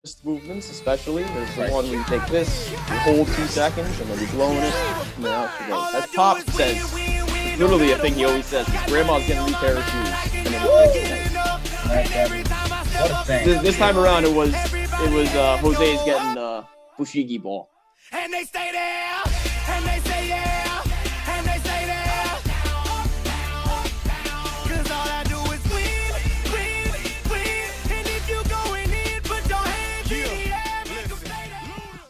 wrist movements, especially. There's the one where you take this, you hold 2 seconds, and then you're blowing it, and then out you go. As Pop says, it's literally a thing he always says, his grandma's getting a new pair of shoes, and then he throws the dice. What a thing. This time around, it was Jose's getting Fushigi ball. And they stay there, and they say yeah, and they say there. Cause all I do is win, win, win. And if you going in, put your hands in the air, make 'em stay there.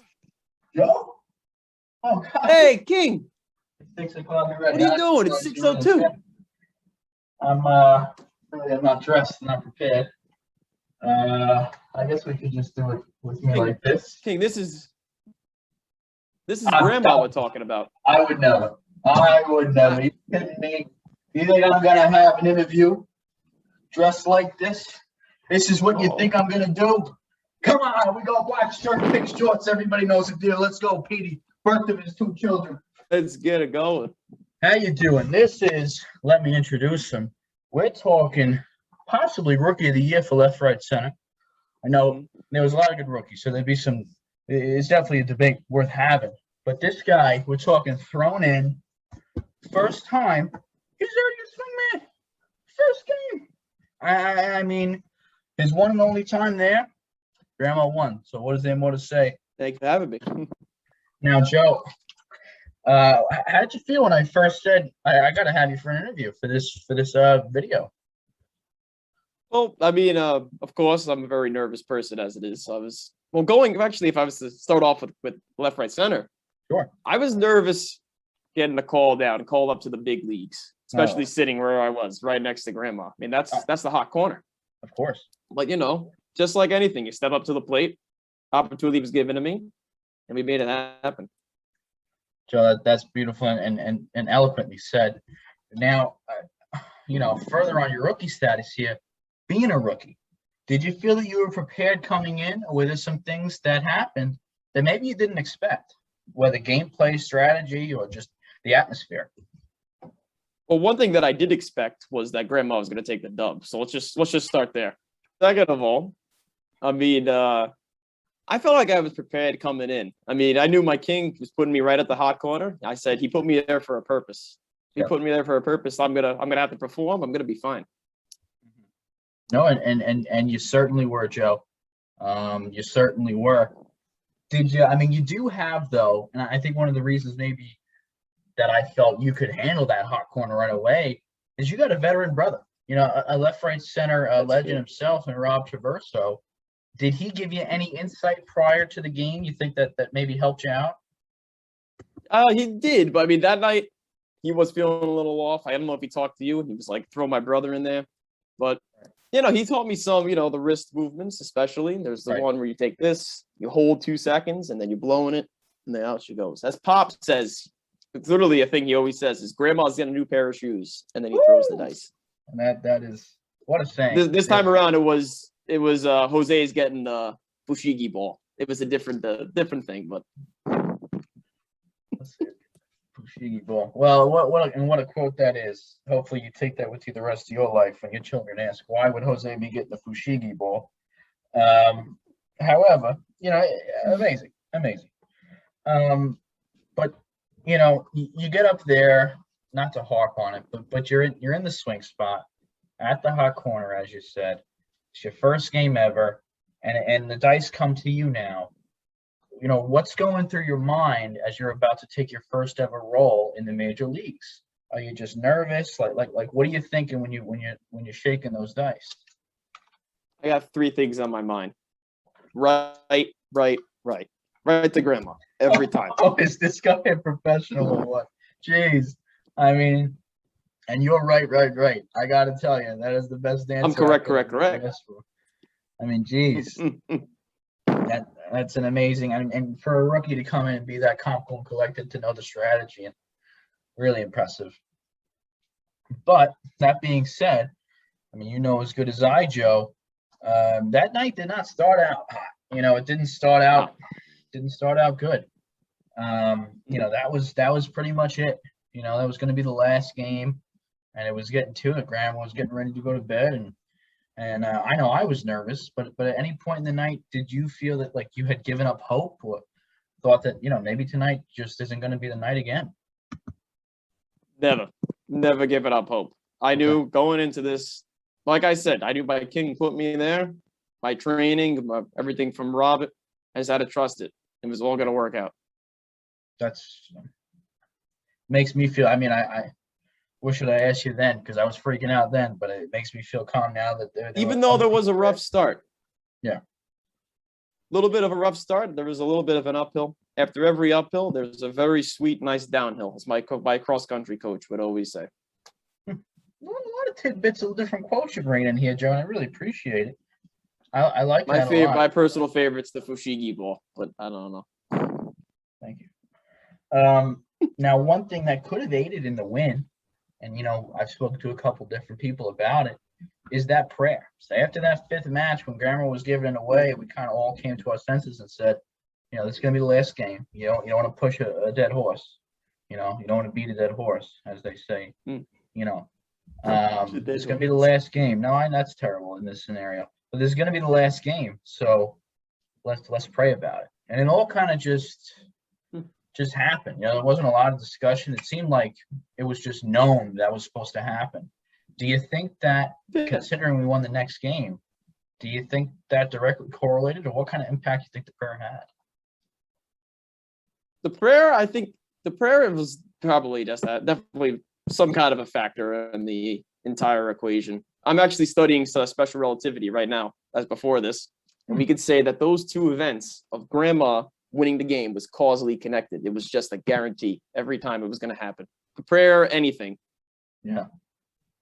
Joe? Oh, God. Hey, King! It's 6 o'clock already. What are you doing? It's 6:02. I'm not dressed, not prepared. I guess we could just do it with me like this. King, this is I'm Grandma done. we're talking about. I would never. I would never. You kidding me? You think I'm gonna have an interview dressed like this? This is what you think I'm gonna do? Come on, we go black shirt, pink shorts. Everybody knows the deal. Let's go, Petey. Birth of his 2 children. Let's get it going. How you doing? This is, let me introduce him. We're talking possibly rookie of the year for left, right, center. I know there was a lot of good rookies, so there'd be some, it's definitely a debate worth having. But this guy, we're talking thrown in, first time, he's already a swingman. First game. I mean, his one and only time there, Grandma won. So what is there more to say? Thanks for having me. Now, Joe, how did you feel when I first said I got to have you for an interview for this video? Well, I mean, of course, I'm a very nervous person as it is. So I was if I was to start off with left, right, center, Sure. I was nervous getting a call up to the big leagues, especially sitting where I was right next to Grandma. I mean, that's the hot corner. Of course. But just like anything, you step up to the plate. Opportunity was given to me, and we made it happen. Joe, that's beautiful and eloquently said. Now, further on your rookie status here, being a rookie, did you feel that you were prepared coming in, or were there some things that happened that maybe you didn't expect, whether gameplay, strategy, or just the atmosphere? Well, one thing that I did expect was that Grandma was going to take the dub. So let's just start there. Second of all, I mean, I felt like I was prepared coming in. I mean, I knew my king was putting me right at the hot corner. I said he put me there for a purpose. He put me there for a purpose. I'm gonna have to perform. I'm gonna be fine. No, and you certainly were, Joe. You certainly were. Did you? I mean, you do have though, and I think one of the reasons maybe that I felt you could handle that hot corner right away is you got a veteran brother. A left, right, center legend himself, and Rob Traverso. Did he give you any insight prior to the game? You think that maybe helped you out? He did, but I mean that night he was feeling a little off. I don't know if he talked to you. He was like, throw my brother in there, but he taught me some, the wrist movements, especially. There's the one where you take this, you hold 2 seconds, and then you're blowing it, and then out she goes. As Pop says, it's literally a thing he always says, his grandma's getting a new pair of shoes, and then he throws the dice. And that is what a thing. This time around, it was Jose's getting the Fushigi ball. It was a different thing, but Fushigi ball. Well, what a quote that is. Hopefully, you take that with you the rest of your life when your children ask, "Why would Jose be getting the Fushigi ball?" However, amazing. But you get up there, not to harp on it, but you're in the swing spot at the hot corner, as you said. It's your first game ever, and the dice come to you now. What's going through your mind as you're about to take your first ever role in the major leagues? Are you just nervous? Like what are you thinking when you're shaking those dice? I got 3 things on my mind. Right to Grandma every time. Oh, is this guy a professional or what? Jeez, I mean, and you're right. I got to tell you, that is the best answer. I'm correct. I mean, geez, that's an amazing, and for a rookie to come in and be that calm, cool, and collected, to know the strategy, and really impressive. But that being said, I mean, as good as I, Joe, that night did not start out hot. It didn't start out good. That was pretty much it. That was going to be the last game, and it was getting to it. Grandma was getting ready to go to bed, and And I know I was nervous, but at any point in the night, did you feel that like you had given up hope, or thought that maybe tonight just isn't going to be the night again? Never given up hope. I knew going into this, like I said, I knew my king put me there, my training, everything from Robert. I just had to trust it. It was all going to work out. That's makes me feel. I mean, I wish I asked you then, because I was freaking out then, but it makes me feel calm now that even though there was a rough start. Yeah. A little bit of a rough start. There was a little bit of an uphill. After every uphill, there's a very sweet, nice downhill, as my cross-country coach would always say. A lot of tidbits of different quotes you bring in here, Joe, and I really appreciate it. I like my that a favorite. lot. My personal favorite's the Fushigi ball, but I don't know. Thank you. Now, one thing that could have aided in the win, and I've spoken to a couple different people about it, is that prayer. So after that fifth match, when Grandma was giving it away, we kind of all came to our senses and said, this is going to be the last game. You don't want to push a dead horse. You don't want to beat a dead horse, as they say. Mm. It's going to be the last game. No, that's terrible in this scenario. But this is going to be the last game, so let's pray about it. And it all kind of just happened. There wasn't a lot of discussion. It seemed like it was just known that was supposed to happen. Do you think that, considering we won the next game, do you think that directly correlated, or what kind of impact do you think the prayer had? The prayer, I think the prayer was probably just that, definitely some kind of a factor in the entire equation. I'm actually studying special relativity right now, as before this. And we could say that those two events of Grandma winning the game was causally connected. It was just a guarantee every time it was going to happen. Prayer, anything. Yeah.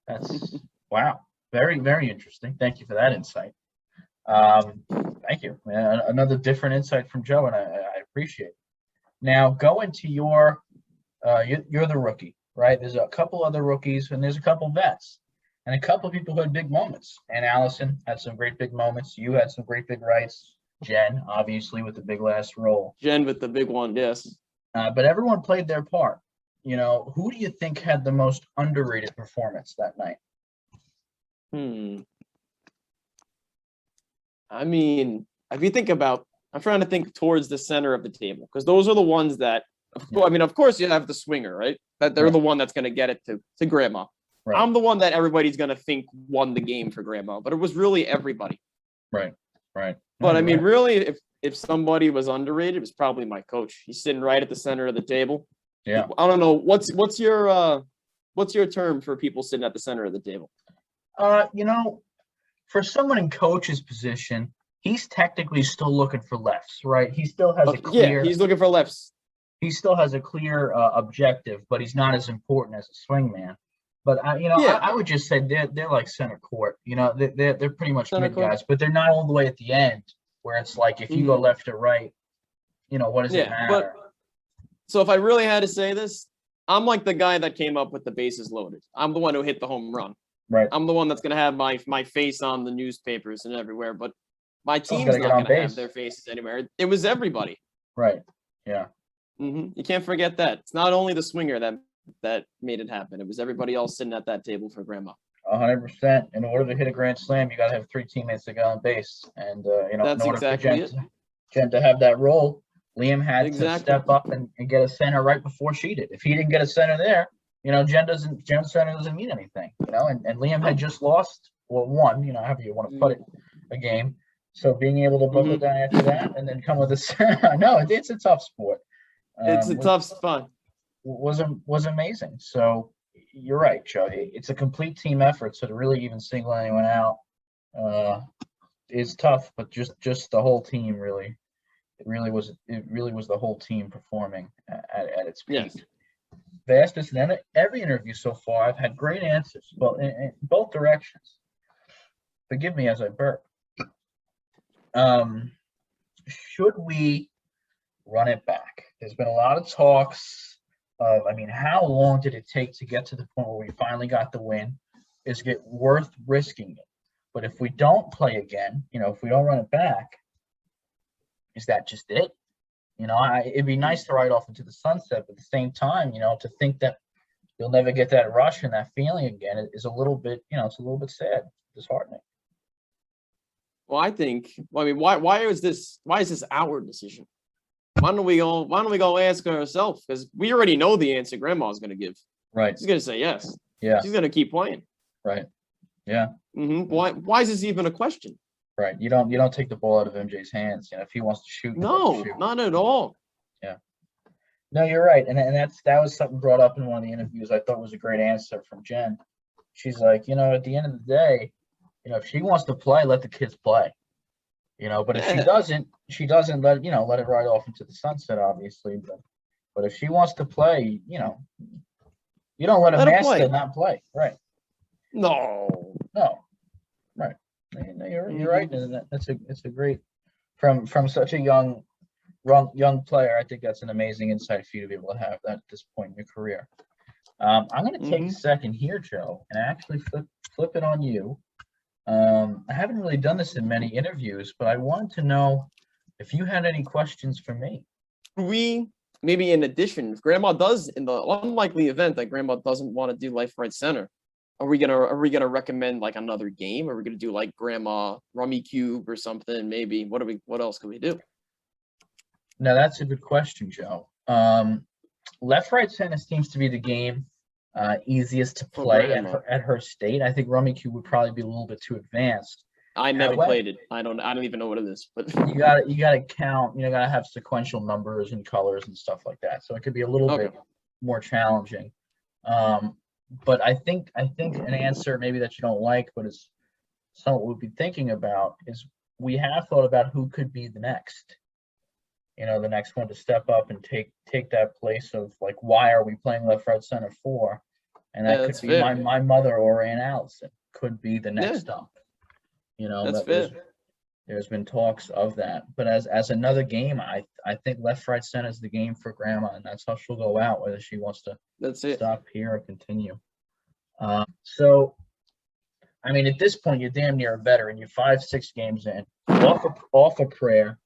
That's wow. Very, very interesting. Thank you for that insight. Thank you. Another different insight from Joe, and I appreciate it. Now, going to you're the rookie, right? There's a couple other rookies, and there's a couple vets, and a couple of people who had big moments. And Allison had some great big moments. You had some great big rights. Jen, obviously, with the big last roll. Jen with the big one, yes. But everyone played their part. Who do you think had the most underrated performance that night? I mean, if you think about, I'm trying to think towards the center of the table, because those are the ones that, of course, you have the swinger, right? That they're the one that's going to get it to Grandma. Right. I'm the one that everybody's going to think won the game for Grandma, but it was really everybody. Right. But I mean, really, if somebody was underrated, it was probably my coach. He's sitting right at the center of the table. Yeah. I don't know. What's your term for people sitting at the center of the table? For someone in coach's position, he's technically still looking for lefts, right? He still has a clear. Yeah, he's looking for lefts. He still has a clear objective, but he's not as important as a swing man. But I would just say they're like center court. They're pretty much mid guys, but they're not all the way at the end where it's like if you go left or right, what does it matter? So if I really had to say this, I'm like the guy that came up with the bases loaded. I'm the one who hit the home run. Right. I'm the one that's going to have my face on the newspapers and everywhere, but my team's not going to have their faces anywhere. It was everybody. Right. Yeah. You can't forget that. It's not only the swinger that made it happen. It was everybody else sitting at that table for Grandma. 100%. In order to hit a grand slam, you got to have three teammates that get on base. And, that's in order exactly for Jen to have that role, Liam had to step up and get a center right before she did. If he didn't get a center there, Jen's center doesn't mean anything, and Liam had just lost or won, however you want to put it, a game. So being able to buckle down after that and then come with a center, no, it's a tough sport. It's a tough spot. Was amazing. So you're right, Joe. It's a complete team effort. So to really even single anyone out is tough. But just the whole team really, it really was the whole team performing at its peak. Yes. Fastest in every interview so far, I've had great answers, but in both directions. Forgive me as I burp. Should we run it back? There's been a lot of talks of, how long did it take to get to the point where we finally got the win? Is it worth risking it? But if we don't play again, if we don't run it back, is that just it? It'd be nice to ride off into the sunset, but at the same time, to think that you'll never get that rush and that feeling again is a little bit, it's a little bit sad, disheartening. Well, I think. Well, I mean, why is this our decision? Why don't we go ask her herself? Because we already know the answer Grandma's gonna give. Right. She's gonna say yes. Yeah. She's gonna keep playing. Right. Yeah. Why is this even a question? Right. You don't take the ball out of MJ's hands. You know, if he wants to shoot, he wants No, to shoot. not at all. Yeah. No, you're right. And that was something brought up in one of the interviews I thought was a great answer from Jen. She's like, you know, at the end of the day, you know, if she wants to play, let the kids play. You know, but if she doesn't let it ride off into the sunset, obviously. But if she wants to play, you know, you don't let a Let her master play. not play. Right. No. No. Right. No, you're right. And it's a great from such a young player. I think that's an amazing insight for you to be able to have that at this point in your career. I'm going to take a second here, Joe, and actually flip it on you. I haven't really done this in many interviews, but I wanted to know if you had any questions for me. Maybe in addition, if Grandma does, in the unlikely event that Grandma doesn't want to do Life Right Center, are we gonna recommend like another game? Are we gonna do like Grandma Rummy Cube or something? Maybe. What else could we do? Now that's a good question, Joe. Left Right Center seems to be the game easiest to play at her state. I think Rummy Cube would probably be a little bit too advanced. I never played it. I don't even know what it is. But you gotta count. You know, gotta have sequential numbers and colors and stuff like that. So it could be a little bit more challenging. But I think an answer maybe that you don't like, but is something we'll be thinking about, is we have thought about who could be the next. You know, the next one to step up and take that place of like, why are we playing Left Right Center for? And that could be my mother or Aunt Allison could be the next up. You know, there's been talks of that. But as another game, I think Left Right Center is the game for Grandma, and that's how she'll go out, whether she wants to stop here or continue. So, I mean, at this point, you're damn near a veteran. You're 5-6 games in, off a prayer.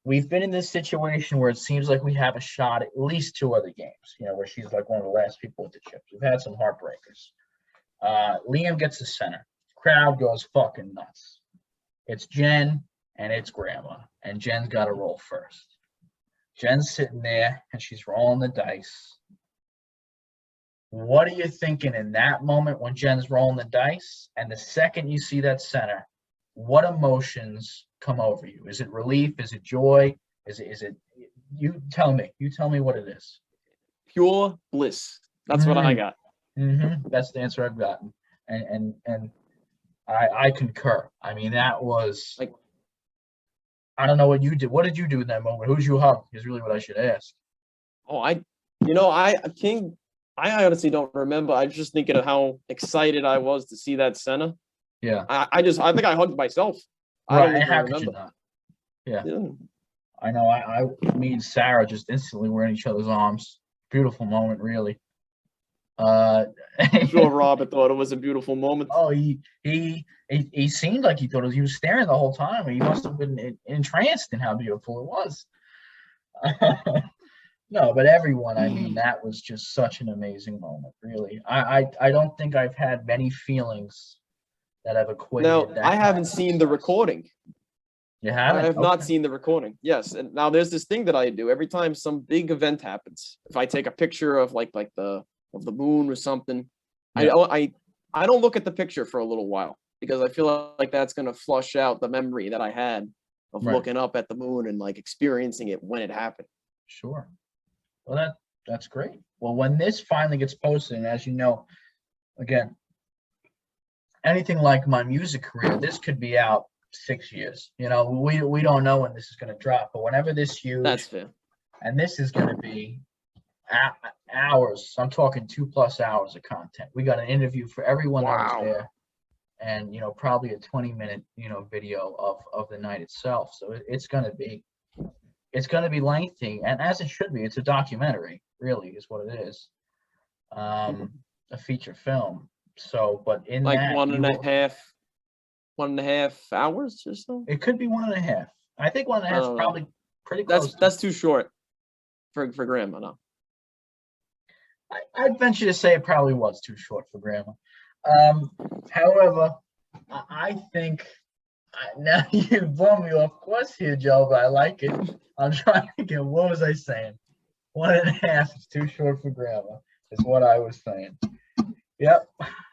We've been in this situation where it seems like we have a shot at least 2 other games, you know, where she's like one of the last people with the chips. We've had some heartbreakers. Liam gets the center. Crowd goes fucking nuts. It's Jen and it's Grandma, and Jen's got to roll first. Jen's sitting there and she's rolling the dice. What are you thinking in that moment when Jen's rolling the dice? And the second you see that center, what emotions come over you? Is it relief? Is it joy? Is it? You tell me. You tell me what it is. Pure bliss. That's what I got. That's the answer I've gotten, and I concur. I mean, that was like, I don't know what you did. What did you do in that moment? Who'd you hug? Is really what I should ask. Oh, I honestly don't remember. I'm just thinking of how excited I was to see that center. Yeah. I think I hugged myself. Right. I don't even how remember. could you not? Yeah. I know. Me and Sarah just instantly were in each other's arms. Beautiful moment, really. I'm sure Robert thought it was a beautiful moment. Oh, he seemed like he thought it was. He was staring the whole time. He must have been entranced in how beautiful it was. No, but everyone, I mean, that was just such an amazing moment, really. I don't think I've had many feelings that have equated. Now, that I haven't seen the recording. You haven't? I have not seen the recording. Yes, and now there's this thing that I do every time some big event happens. If I take a picture of like the moon or something, I don't look at the picture for a little while because I feel like that's gonna flush out the memory that I had of looking up at the moon and like experiencing it when it happened. Sure. Well, that's great. Well, when this finally gets posted, and as you know, again, anything like my music career, this could be out 6 years. You know, we don't know when this is going to drop, but whenever this huge, that's fair. And this is going to be hours. I'm talking 2+ hours of content. We got an interview for everyone that was there, and you know, probably a 20-minute video of the night itself. So it's going to be lengthy, and as it should be. It's a documentary, really, is what it is. A feature film. So, but in like that, 1.5 hours or so. It could be 1.5. I think 1.5 is probably pretty close. That's too short for Grandma. No. I'd venture to say it probably was too short for Grandma. However, I think Now you blow me off course here, Joe, but I like it. I'm trying to get, what was I saying? 1.5 is too short for grammar, is what I was saying. Yep.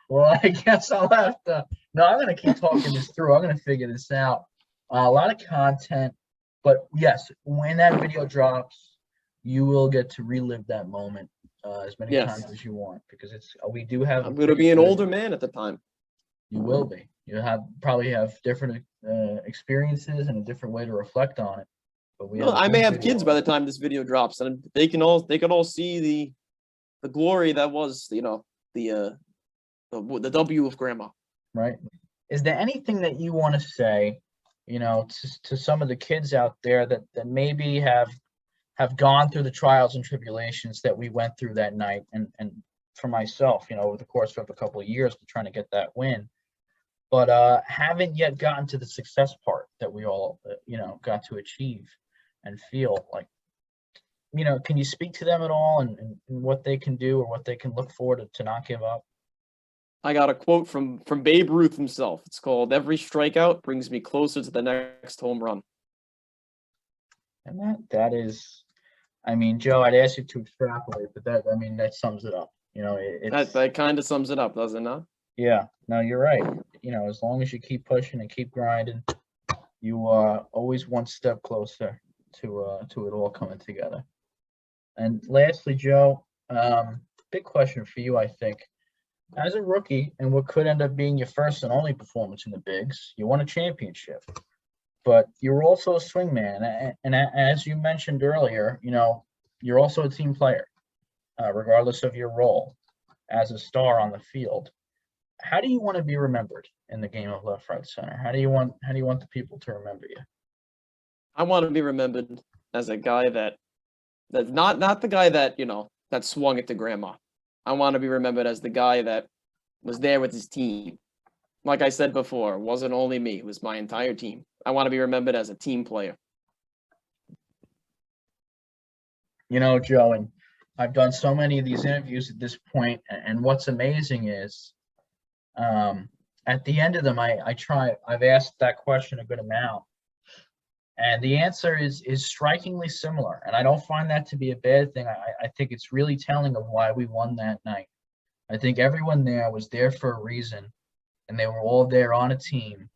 Well, I guess I'll have to. No, I'm going to keep talking this through. I'm going to figure this out. A lot of content, but yes, when that video drops, you will get to relive that moment as many Yes. times as you want, because we do have. I'm gonna be an older man at the time. You will be. You probably have different experiences and a different way to reflect on it. But we Well, have a I may good have video kids of by it. the time this video drops, and they could all see the glory that was, the W of grandma. Right? Is there anything that you want to say, to some of the kids out there that maybe have gone through the trials and tribulations that we went through that night, and for myself, over the course of a couple of years trying to get that win, but haven't yet gotten to the success part that we all, got to achieve and feel like, can you speak to them at all and what they can do or what they can look for to not give up? I got a quote from Babe Ruth himself. It's called, "Every strikeout brings me closer to the next home run." And that is, I mean, Joe, I'd ask you to extrapolate, but that sums it up. That kind of sums it up, does it not? Yeah, no, you're right. As long as you keep pushing and keep grinding, you are always one step closer to it all coming together. And lastly, Joe, big question for you, I think. As a rookie, and what could end up being your first and only performance in the bigs, you won a championship, but you're also a swingman. And as you mentioned earlier, you're also a team player, regardless of your role as a star on the field. How do you want to be remembered in the game of left, right, center? How do you want the people to remember you? I want to be remembered as a guy that's not the guy that that swung it to grandma. I want to be remembered as the guy that was there with his team. Like I said before, it wasn't only me; it was my entire team. I want to be remembered as a team player. Joe, and I've done so many of these interviews at this point, and what's amazing is, at the end of them, I've asked that question a good amount, and the answer is strikingly similar, and I don't find that to be a bad thing. I think it's really telling of why we won that night. I think everyone there was there for a reason, and they were all there on a team,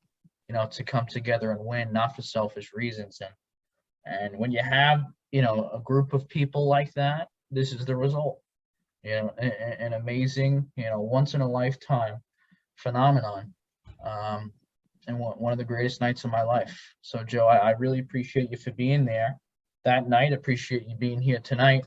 to come together and win, not for selfish reasons. And when you have, a group of people like that, this is the result. An amazing, once in a lifetime phenomenon. And one of the greatest nights of my life. So, Joe, I really appreciate you for being there that night. Appreciate you being here tonight.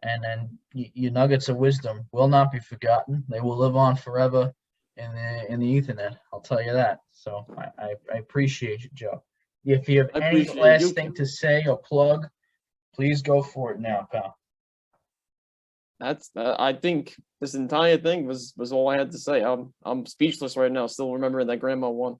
And then your nuggets of wisdom will not be forgotten. They will live on forever in the Ethernet. I'll tell you that. So I appreciate you, Joe. If you have I any appreciate last you. thing to say or plug, please go for it now, pal. I think this entire thing was all I had to say. I'm speechless right now, still remembering that grandma won.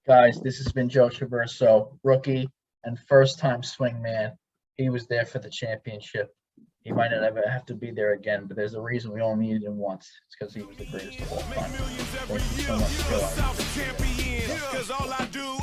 Guys, this has been Joe Traverso, rookie and first-time swingman. He was there for the championship. He might not ever have to be there again, but there's a reason we only needed him once. It's because he was the greatest of all time. Thank you so much, Joe. I appreciate it. Cause all I do